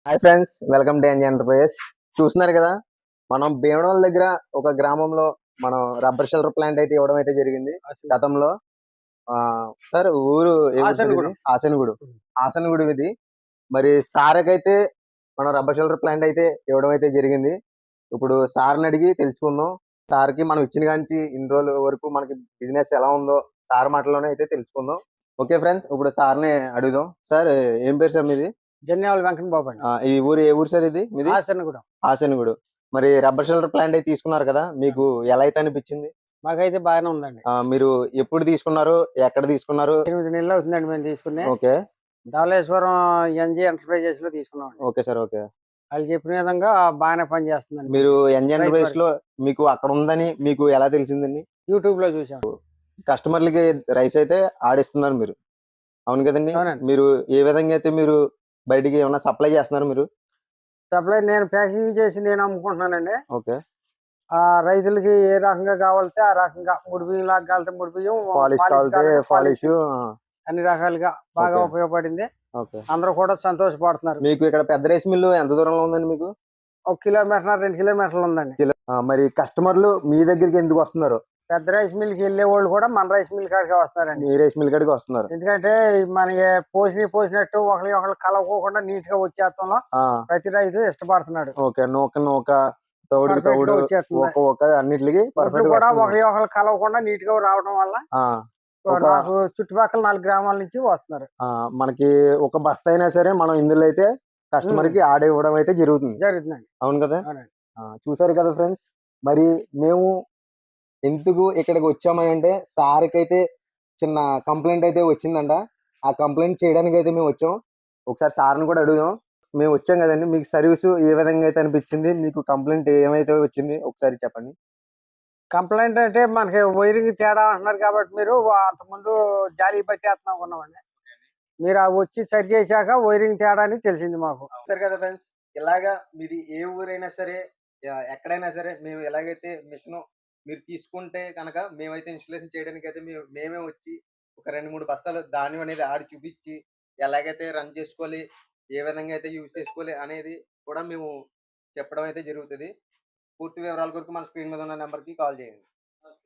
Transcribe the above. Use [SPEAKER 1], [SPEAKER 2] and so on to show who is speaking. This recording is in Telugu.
[SPEAKER 1] Hi friends, welcome to NG enterprises. చూస్తున్నారు కదా, మనం భీమడోల్ దగ్గర ఒక గ్రామంలో మనం రబ్బర్ షెల్టర్ ప్లాంట్ అయితే ఇవ్వడం అయితే జరిగింది గతంలో. సార్ ఊరు ఆసనగూడు. ఆసనగూడు ఇది. మరి సార్కైతే మనం రబ్బర్ షెల్టర్ ప్లాంట్ అయితే ఇవ్వడం అయితే జరిగింది. ఇప్పుడు సార్ని అడిగి తెలుసుకుందాం. సార్కి మనం ఇచ్చిన కాంచి ఇన్ని రోజుల వరకు మనకి బిజినెస్ ఎలా ఉందో సార్ మాటలోనే అయితే తెలుసుకుందాం. ఓకే ఫ్రెండ్స్, ఇప్పుడు సార్ని అడుగుదాం. సార్, ఏం పేరు సార్ మీది?
[SPEAKER 2] జన్యాల వెంకట బాబు అండి.
[SPEAKER 1] ఈ ఊరు ఏ ఊరు సార్ ఇది మీది?
[SPEAKER 2] ఆసనగూడెం.
[SPEAKER 1] ఆసనగూడు. మరి రబ్బర్ షెల్టర్ ప్లాంట్ అయితే తీసుకున్నారు కదా, మీకు ఎలా అయితే అనిపించింది?
[SPEAKER 2] మాకైతే బాగానే ఉందండి.
[SPEAKER 1] మీరు ఎప్పుడు తీసుకున్నారు, ఎక్కడ తీసుకున్నారు?
[SPEAKER 2] 8 నెలలు అవుతుందండి మేము తీసుకుని.
[SPEAKER 1] ఓకే.
[SPEAKER 2] ధవళేశ్వరం ఎన్జీ ఎంటర్ప్రైజెస్ లో తీసుకున్నాం.
[SPEAKER 1] Okay sir. ఓకే.
[SPEAKER 2] వాళ్ళు చెప్పిన విధంగా బాగానే పనిచేస్తుందండి.
[SPEAKER 1] మీరు ఎన్జీ ఎంటర్ప్రైజెస్ లో మీకు అక్కడ ఉందని మీకు ఎలా తెలిసిందండి?
[SPEAKER 2] యూట్యూబ్ లో చూసాం.
[SPEAKER 1] కస్టమర్లకి రైస్ అయితే ఆడిస్తున్నారు మీరు, అవును కదండి?
[SPEAKER 2] అవునండి.
[SPEAKER 1] మీరు ఏ విధంగా అయితే మీరు బయటికి ఏమైనా సప్లై చేస్తున్నారు మీరు?
[SPEAKER 2] సప్లై నేను ప్యాకింగ్ చేసి నేను అమ్ముకుంటున్నానండి.
[SPEAKER 1] ఓకే.
[SPEAKER 2] ఆ రైతులకి ఏ రకంగా కావాలితే ఆ రకంగా ముడి బియ్యం లాగా కావాలితే ముడి బియ్యం,
[SPEAKER 1] పాలిష్
[SPEAKER 2] అన్ని రకాలుగా బాగా ఉపయోగపడింది.
[SPEAKER 1] ఓకే.
[SPEAKER 2] అందరూ కూడా సంతోషపడుతున్నారు.
[SPEAKER 1] మీకు ఇక్కడ పెద్ద రైస్ మిల్లు ఎంత దూరంలో ఉందండి మీకు?
[SPEAKER 2] 1 కిలోమీటర్ 2 కిలోమీటర్లు ఉందండి.
[SPEAKER 1] మరి కస్టమర్లు మీ దగ్గరికి ఎందుకు వస్తున్నారు?
[SPEAKER 2] పెద్ద రైస్ మిల్ కి వెళ్లే వాళ్ళు కూడా మన రైస్ మిల్ కాడికి వస్తారండి.
[SPEAKER 1] మీ రైస్ మిల్ కాడికి వస్తున్నారు.
[SPEAKER 2] ఎందుకంటే మనకి పోసినట్టు ఒకళ్ళు కలవకోకుండా నీట్ గా వచ్చేస్తాంలో ప్రతి రైతు ఇష్టపడుతున్నాడు.
[SPEAKER 1] ఓకే. నూక తౌడు ఒక అన్నిటికి పర్ఫెక్ట్
[SPEAKER 2] కూడా ఒకళ్ళు కలవకుండా నీట్ గా రావడం వల్ల నాకు చుట్టుపక్కల 4 గ్రామాల నుంచి వస్తున్నారు.
[SPEAKER 1] మనకి ఒక బస్తా అయినా సరే మనం ఇందులో అయితే కస్టమర్ కి ఆడే ఇవ్వడం అయితే జరుగుతుందండి. అవును కదా? చూసారు కదా ఫ్రెండ్స్, మరి మేము ఎందుకు ఇక్కడికి వచ్చామని అంటే సార్కి అయితే చిన్న కంప్లైంట్ అయితే వచ్చిందంట. ఆ కంప్లైంట్ చేయడానికి అయితే మేము వచ్చాం. ఒకసారి సార్ని కూడా అడుగుదాం. మేము వచ్చాం కదండి, మీకు సర్వీస్ ఏ విధంగా అయితే అనిపించింది, మీకు కంప్లైంట్ ఏమైతే వచ్చింది ఒకసారి చెప్పండి.
[SPEAKER 2] కంప్లైంట్ అంటే మనకి వైరింగ్ తేడా అంటున్నారు కాబట్టి మీరు అంతకుముందు జాలి పట్టేస్తున్నాం ఉన్నామండి. మీరు వచ్చి సరి చేశాక వైరింగ్ తేడా అని తెలిసింది మాకు.
[SPEAKER 1] సరే కదా ఫ్రెండ్స్, ఇలాగా మీది ఏ ఊరైనా సరే ఎక్కడైనా సరే మేము ఎలాగైతే మిషన్ మీరు తీసుకుంటే కనుక మేమైతే ఇన్స్టాలేషన్ చేయడానికి అయితే మేమే వచ్చి ఒక 2-3 బస్తాలు ధాన్యం అనేది ఆడి చూపించి ఎలాగైతే రన్ చేసుకోవాలి, ఏ విధంగా అయితే యూజ్ చేసుకోవాలి అనేది కూడా మేము చెప్పడం అయితే జరుగుతుంది. పూర్తి వివరాల కొరకు మన స్క్రీన్ మీద ఉన్న నెంబర్కి కాల్ చేయండి.